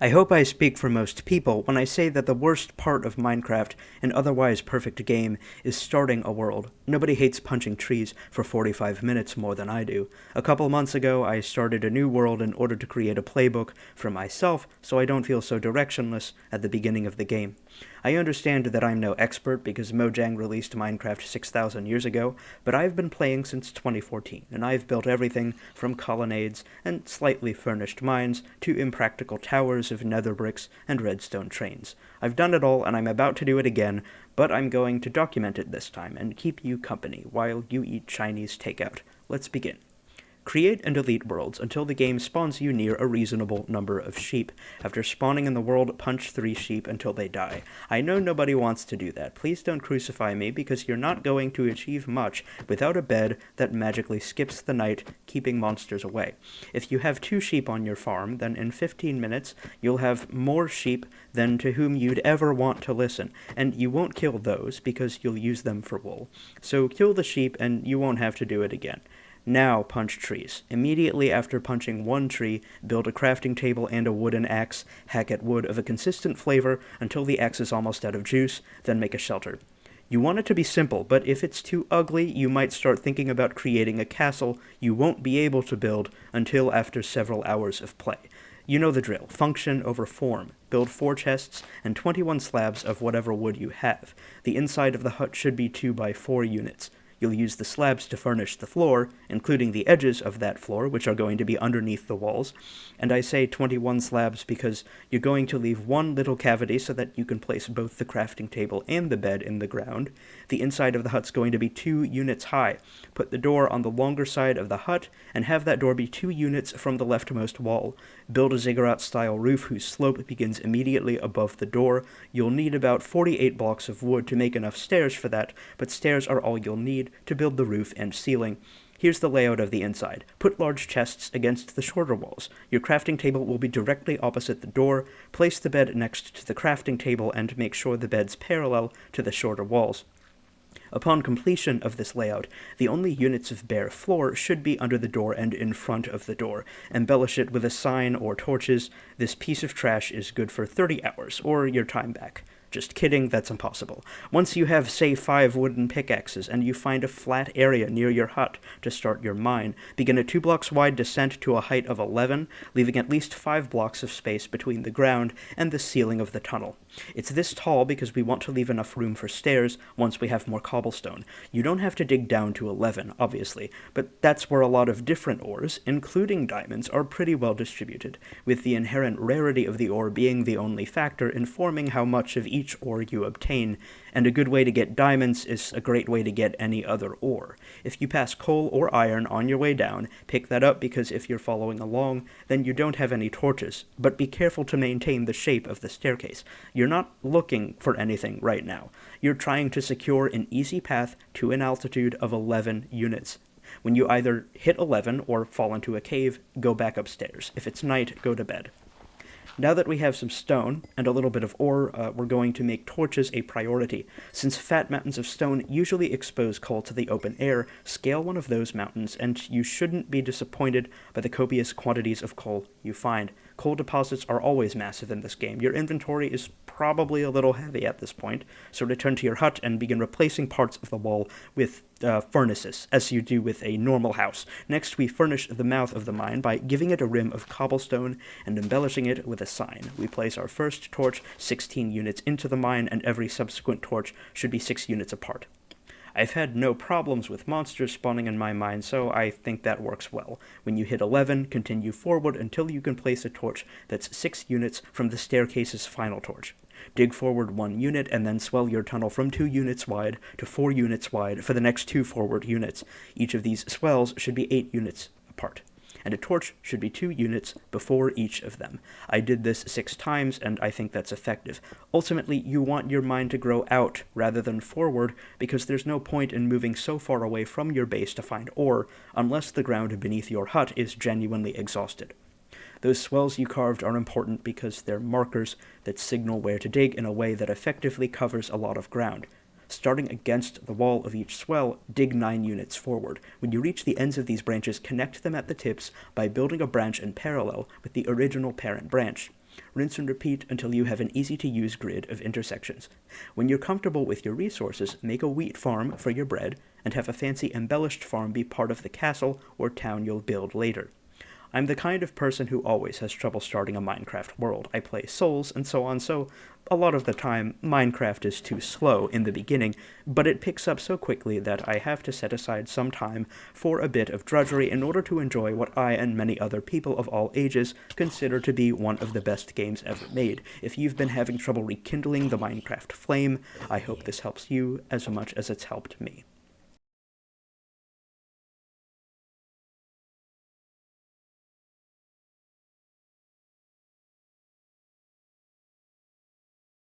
I hope I speak for most people when I say that the worst part of Minecraft, an otherwise perfect game, is starting a world. Nobody hates punching trees for 45 minutes more than I do. A couple months ago, I started a new world in order to create a playbook for myself so I don't feel so directionless at the beginning of the game. I understand that I'm no expert because Mojang released Minecraft 6,000 years ago, but I've been playing since 2014, and I've built everything from colonnades and slightly furnished mines to impractical towers of nether bricks and redstone trains. I've done it all, and I'm about to do it again, but I'm going to document it this time and keep you company while you eat Chinese takeout. Let's begin. Create and delete worlds until the game spawns you near a reasonable number of sheep. After spawning in the world, punch 3 sheep until they die. I know nobody wants to do that. Please don't crucify me because you're not going to achieve much without a bed that magically skips the night, keeping monsters away. If you have 2 sheep on your farm, then in 15 minutes you'll have more sheep than to whom you'd ever want to listen, and you won't kill those because you'll use them for wool. So kill the sheep and you won't have to do it again. Now punch trees. Immediately after punching 1 tree, build a crafting table and a wooden axe, hack at wood of a consistent flavor until the axe is almost out of juice, then make a shelter. You want it to be simple, but if it's too ugly, you might start thinking about creating a castle you won't be able to build until after several hours of play. You know the drill. Function over form. Build 4 chests and 21 slabs of whatever wood you have. The inside of the hut should be 2 by 4 units. You'll use the slabs to furnish the floor, including the edges of that floor, which are going to be underneath the walls. And I say 21 slabs because you're going to leave one little cavity so that you can place both the crafting table and the bed in the ground. The inside of the hut's going to be 2 units high. Put the door on the longer side of the hut, and have that door be 2 units from the leftmost wall. Build a ziggurat-style roof whose slope begins immediately above the door. You'll need about 48 blocks of wood to make enough stairs for that, but stairs are all you'll need to build the roof and ceiling. Here's the layout of the inside. Put large chests against the shorter walls. Your crafting table will be directly opposite the door. Place the bed next to the crafting table and make sure the bed's parallel to the shorter walls. Upon completion of this layout, the only units of bare floor should be under the door and in front of the door. Embellish it with a sign or torches. This piece of trash is good for 30 hours, or your time back. Just kidding, that's impossible. Once you have, say, 5 wooden pickaxes, and you find a flat area near your hut to start your mine, begin a 2 blocks wide descent to a height of 11, leaving at least 5 blocks of space between the ground and the ceiling of the tunnel. It's this tall because we want to leave enough room for stairs once we have more cobblestone. You don't have to dig down to 11, obviously, but that's where a lot of different ores, including diamonds, are pretty well distributed, with the inherent rarity of the ore being the only factor informing how much of each ore you obtain, and a good way to get diamonds is a great way to get any other ore. If you pass coal or iron on your way down, pick that up because if you're following along, then you don't have any torches, but be careful to maintain the shape of the staircase. You're not looking for anything right now. You're trying to secure an easy path to an altitude of 11 units. When you either hit 11 or fall into a cave, go back upstairs. If it's night, go to bed. Now that we have some stone and a little bit of ore, we're going to make torches a priority. Since fat mountains of stone usually expose coal to the open air, scale one of those mountains, and you shouldn't be disappointed by the copious quantities of coal you find. Coal deposits are always massive in this game. Your inventory is probably a little heavy at this point, so return to your hut and begin replacing parts of the wall with furnaces, as you do with a normal house. Next, we furnish the mouth of the mine by giving it a rim of cobblestone and embellishing it with a sign. We place our first torch 16 units into the mine, and every subsequent torch should be 6 units apart. I've had no problems with monsters spawning in my mine, so I think that works well. When you hit 11, continue forward until you can place a torch that's 6 units from the staircase's final torch. Dig forward 1 unit and then swell your tunnel from 2 units wide to 4 units wide for the next 2 forward units. Each of these swells should be 8 units apart, and a torch should be 2 units before each of them. I did this 6 times, and I think that's effective. Ultimately, you want your mine to grow out rather than forward, because there's no point in moving so far away from your base to find ore, unless the ground beneath your hut is genuinely exhausted. Those swells you carved are important because they're markers that signal where to dig in a way that effectively covers a lot of ground. Starting against the wall of each swell, dig 9 units forward. When you reach the ends of these branches, connect them at the tips by building a branch in parallel with the original parent branch. Rinse and repeat until you have an easy-to-use grid of intersections. When you're comfortable with your resources, make a wheat farm for your bread, and have a fancy embellished farm be part of the castle or town you'll build later. I'm the kind of person who always has trouble starting a Minecraft world. I play Souls and so on, so a lot of the time Minecraft is too slow in the beginning, but it picks up so quickly that I have to set aside some time for a bit of drudgery in order to enjoy what I and many other people of all ages consider to be one of the best games ever made. If you've been having trouble rekindling the Minecraft flame, I hope this helps you as much as it's helped me.